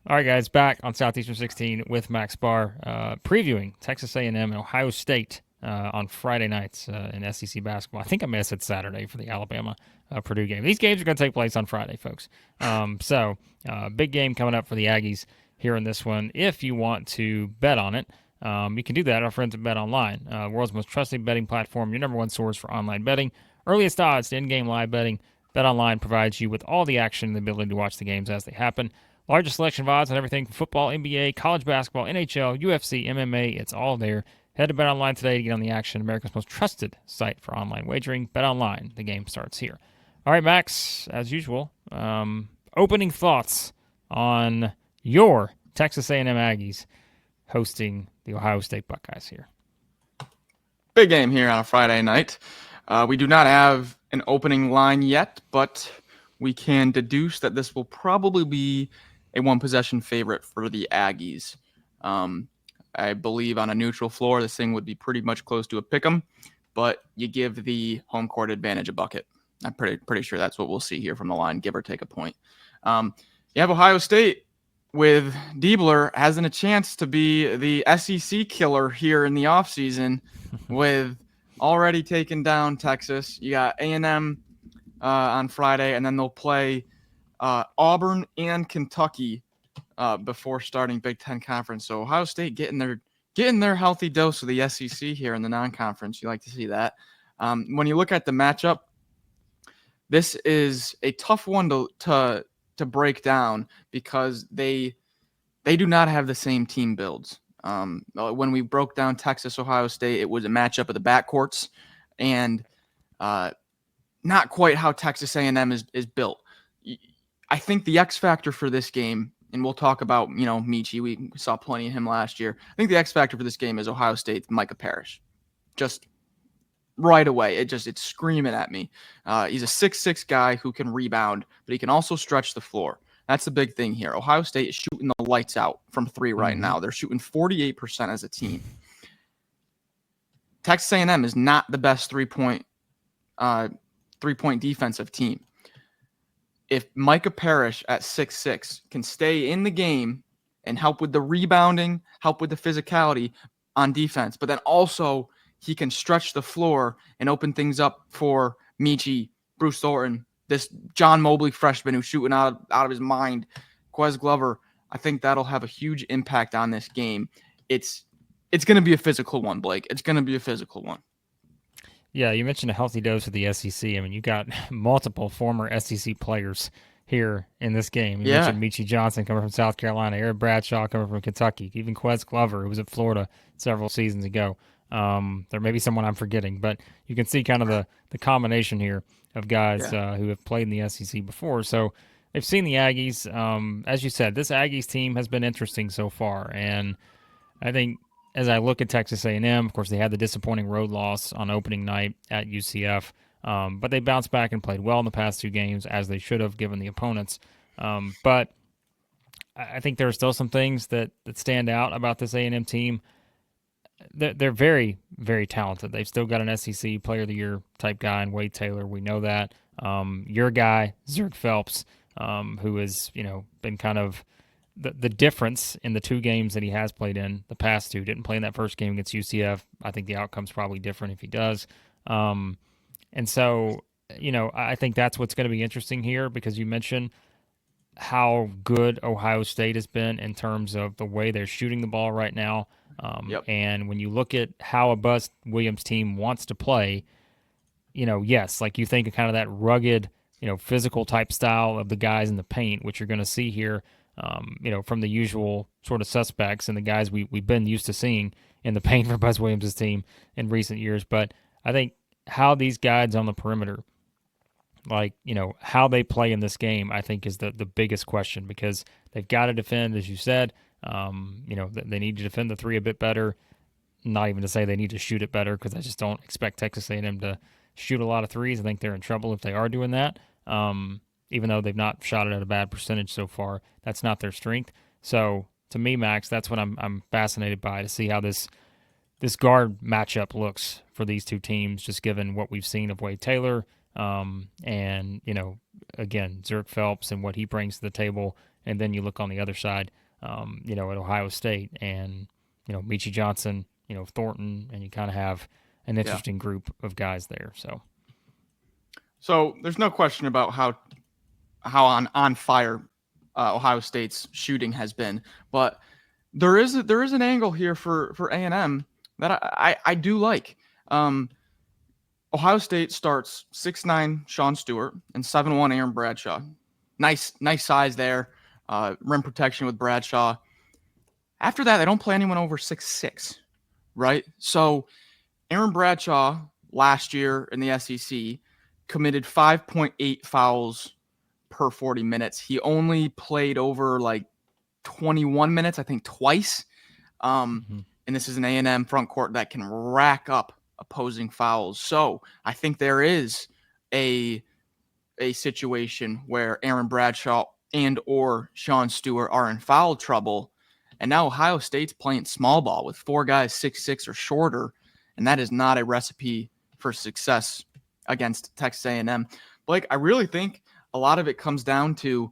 All right, guys, back on Southeastern 16 with Max Barr, previewing Texas A&M and Ohio State on Friday nights in SEC basketball. I think I may have said Saturday for the Alabama Purdue game. These games are going to take place on Friday, folks. Big game coming up for the Aggies here in this one. If you want to bet on it, you can do that. Our friends at Bet Online, world's most trusted betting platform, your number one source for online betting. Earliest odds to in-game live betting. Bet Online provides you with all the action and the ability to watch the games as they happen. Largest selection of odds on everything from football, NBA, college basketball, NHL, UFC, MMA. It's all there. Head to Bet Online today to get on the action. America's most trusted site for online wagering. Bet Online. The game starts here. All right, Max, as usual, opening thoughts on your Texas A&M Aggies hosting the Ohio State Buckeyes here. Big game here on a Friday night. We do not have an opening line yet, but we can deduce that this will probably be a one-possession favorite for the Aggies. I believe on a neutral floor, this thing would be pretty much close to a pick'em, but you give the home court advantage a bucket. I'm pretty sure that's what we'll see here from the line, give or take a point. You have Ohio State with Diebler having a chance to be the SEC killer here in the offseason with already taken down Texas. You got A&M on Friday, and then they'll play Auburn and Kentucky before starting Big Ten Conference. So Ohio State getting their healthy dose of the SEC here in the non-conference. You like to see that. When you look at the matchup, this is a tough one to break down because they do not have the same team builds. When we broke down Texas, Ohio State, it was a matchup of the backcourts, and not quite how Texas A&M is built. I think the X factor for this game, and we'll talk about, Meechie. We saw plenty of him last year. I think the X factor for this game is Ohio State's Micah Parrish. Just right away, it's screaming at me. He's a 6'6" guy who can rebound, but he can also stretch the floor. That's the big thing here. Ohio State is shooting the lights out from three right now. They're shooting 48% as a team. Texas A&M is not the best three-point defensive team. If Micah Parrish at 6'6" can stay in the game and help with the rebounding, help with the physicality on defense, but then also he can stretch the floor and open things up for Meechie, Bruce Thornton, this John Mobley freshman who's shooting out of his mind, Quez Glover, I think that'll have a huge impact on this game. It's going to be a physical one, Blake. It's going to be a physical one. Yeah, you mentioned a healthy dose of the SEC. I mean, you got multiple former SEC players here in this game. You mentioned Meechie Johnson coming from South Carolina, Eric Bradshaw coming from Kentucky, even Quez Glover, who was at Florida several seasons ago. There may be someone I'm forgetting, but you can see kind of the combination here of guys who have played in the SEC before. So they've seen the Aggies. As you said, this Aggies team has been interesting so far, and I think as I look at Texas A&M, of course, they had the disappointing road loss on opening night at UCF, but they bounced back and played well in the past two games, as they should have given the opponents. But I think there are still some things that stand out about this A&M team. They're very, very talented. They've still got an SEC Player of the Year type guy in Wade Taylor. We know that. Your guy, Zhuric Phelps, who has been kind of the difference in the two games that he has played in the past two. Didn't play in that first game against UCF. I think the outcome's probably different if he does. And so, I think that's what's going to be interesting here, because you mentioned how good Ohio State has been in terms of the way they're shooting the ball right now. And when you look at how a Buzz Williams team wants to play, yes, like you think of kind of that rugged, physical type style of the guys in the paint, which you're going to see here, from the usual sort of suspects and the guys we've been used to seeing in the paint for Buzz Williams' team in recent years. But I think how these guys on the perimeter, how they play in this game, I think is the biggest question, because they've got to defend, as you said. They need to defend the three a bit better. Not even to say they need to shoot it better, because I just don't expect Texas A&M to shoot a lot of threes. I think they're in trouble if they are doing that. Even though they've not shot it at a bad percentage so far, that's not their strength. So to me, Max, that's what I'm fascinated by, to see how this guard matchup looks for these two teams, just given what we've seen of Wade Taylor, And, again, Zhuric Phelps and what he brings to the table. And then you look on the other side, at Ohio State and, Meechie Johnson, Thornton, and you kind of have an interesting group of guys there. So there's no question about how on fire Ohio State's shooting has been, but there is an angle here for A&M that I do like. Ohio State starts 6'9" Sean Stewart and 7'1" Aaron Bradshaw. Nice size there. Rim protection with Bradshaw. After that, they don't play anyone over 6'6", right? So Aaron Bradshaw last year in the SEC committed 5.8 fouls per 40 minutes. He only played over like 21 minutes, I think twice. And this is an A&M front court that can rack up opposing fouls. So I think there is a situation where Aaron Bradshaw and or Sean Stewart are in foul trouble. And now Ohio State's playing small ball with 4 guys 6'6" or shorter. And that is not a recipe for success against Texas A&M. Blake, I really think a lot of it comes down to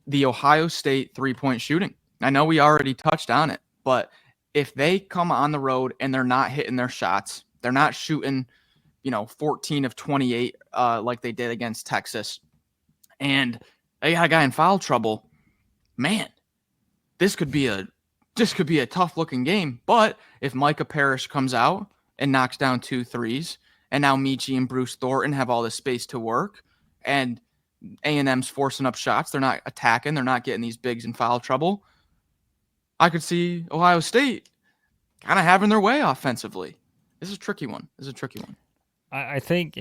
the Ohio State three-point shooting. I know we already touched on it, but if they come on the road and they're not hitting their shots, they're not shooting, 14 of 28 like they did against Texas, and they got a guy in foul trouble, man, this could be a tough-looking game. But if Micah Parrish comes out and knocks down 2 threes, and now Meechie and Bruce Thornton have all this space to work, and A&M's forcing up shots, they're not attacking, they're not getting these bigs in foul trouble, I could see Ohio State kind of having their way offensively. This is a tricky one. I think,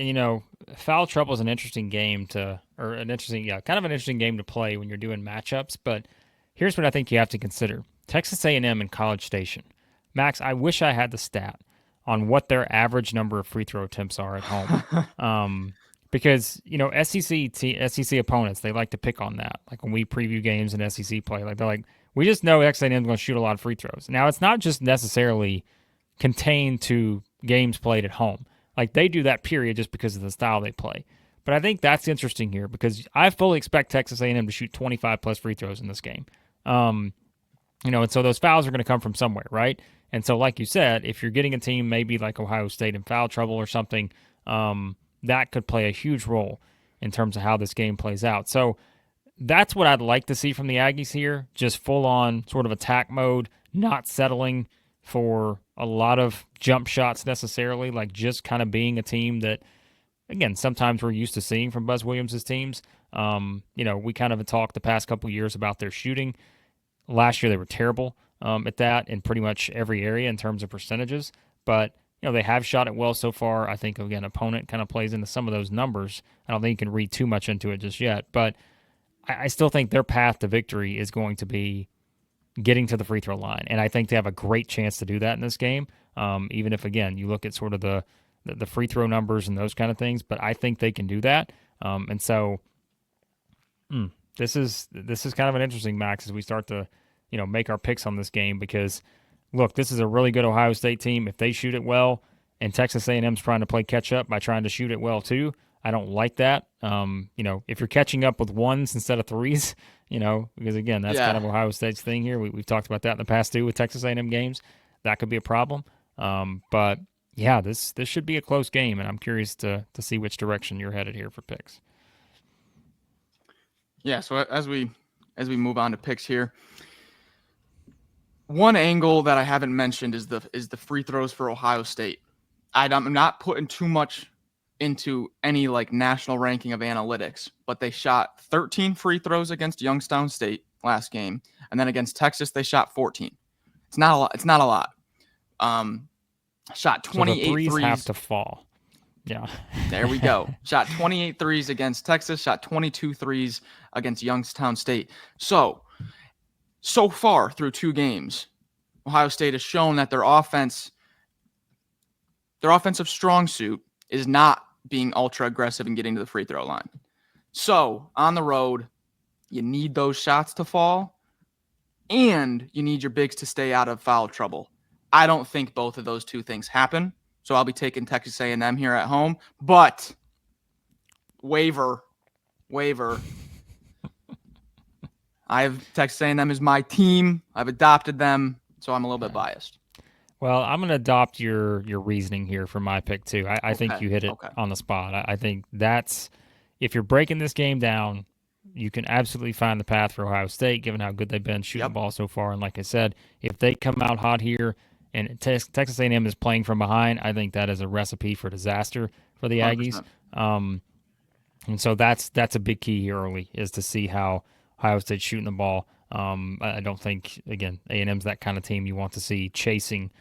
foul trouble is an interesting game kind of an interesting game to play when you're doing matchups. But here's what I think you have to consider. Texas A&M and College Station. Max, I wish I had the stat on what their average number of free throw attempts are at home. Because, SEC opponents, they like to pick on that. Like when we preview games in SEC play, like they're like, we just know Texas A&M is going to shoot a lot of free throws. Now, it's not just necessarily contained to games played at home. Like they do that period just because of the style they play. But I think that's interesting here because I fully expect Texas A&M to shoot 25 plus free throws in this game. And so those fouls are going to come from somewhere, right? And so, like you said, if you're getting a team maybe like Ohio State in foul trouble or something, that could play a huge role in terms of how this game plays out. So that's what I'd like to see from the Aggies here, just full-on sort of attack mode, not settling for a lot of jump shots necessarily, like just kind of being a team that, again, sometimes we're used to seeing from Buzz Williams' teams. We kind of talked the past couple years about their shooting. Last year they were terrible at that in pretty much every area in terms of percentages, but they have shot it well so far. I think, again, opponent kind of plays into some of those numbers. I don't think you can read too much into it just yet, but I still think their path to victory is going to be getting to the free throw line, and I think they have a great chance to do that in this game, even if, again, you look at sort of the free throw numbers and those kind of things, but I think they can do that. And so this is kind of an interesting, Max, as we start to make our picks on this game because, look, this is a really good Ohio State team. If they shoot it well and Texas A&M's trying to play catch up by trying to shoot it well too, I don't like that. If you're catching up with ones instead of threes, because, again, that's kind of Ohio State's thing here. We've talked about that in the past too with Texas A&M games. That could be a problem. But, yeah, this should be a close game, and I'm curious to see which direction you're headed here for picks. Yeah, so as we move on to picks here, one angle that I haven't mentioned is the free throws for Ohio State. I'm not putting too much into any like national ranking of analytics, but they shot 13 free throws against Youngstown State last game, and then against Texas they shot 14. It's not a lot. Shot 28 so the threes threes. Have to fall. Yeah. There we go. Shot 28 threes against Texas, shot 22 threes against Youngstown State. So far through 2 games, Ohio State has shown that their offensive strong suit is not being ultra aggressive and getting to the free throw line. So on the road, you need those shots to fall, and you need your bigs to stay out of foul trouble. I don't think both of those two things happen, so I'll be taking Texas A&M here at home. But Waiver. I have Texas A&M as my team. I've adopted them, so I'm a little bit biased. Well, I'm going to adopt your reasoning here for my pick too. I think you hit it on the spot. I think that's, if you're breaking this game down, you can absolutely find the path for Ohio State, given how good they've been shooting the ball so far. And like I said, if they come out hot here and Texas A&M is playing from behind, I think that is a recipe for disaster for the Aggies. And so that's a big key here early, is to see how Ohio State's shooting the ball. I don't think, again, A&M's that kind of team you want to see chasing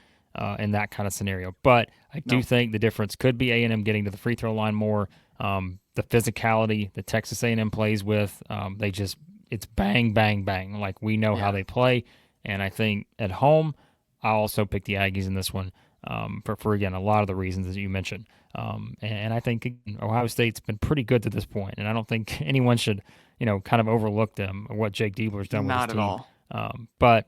in that kind of scenario. But I do think the difference could be A&M getting to the free throw line more. The physicality that Texas A&M plays with, it's bang, bang, bang. Like, we know how they play. And I think at home, I'll also pick the Aggies in this one for again, a lot of the reasons that you mentioned. And I think Ohio State's been pretty good to this point, and I don't think anyone should, kind of overlook them or what Jake Diebler's done with his team. Not at all. But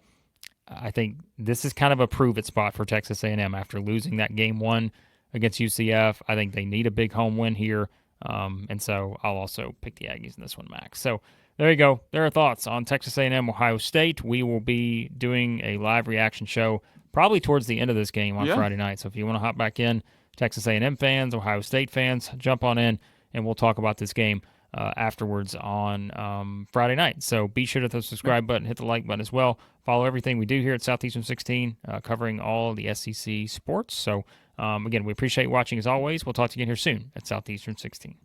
I think this is kind of a prove-it spot for Texas A&M after losing that game 1 against UCF. I think they need a big home win here, and so I'll also pick the Aggies in this one, Max. So there you go. There are thoughts on Texas A&M, Ohio State. We will be doing a live reaction show probably towards the end of this game on Friday night. So if you want to hop back in, Texas A&M fans, Ohio State fans, jump on in, and we'll talk about this game afterwards on Friday night. So be sure to hit the subscribe button, hit the like button as well. Follow everything we do here at Southeastern 16, covering all the SEC sports. So, again, we appreciate you watching as always. We'll talk to you again here soon at Southeastern 16.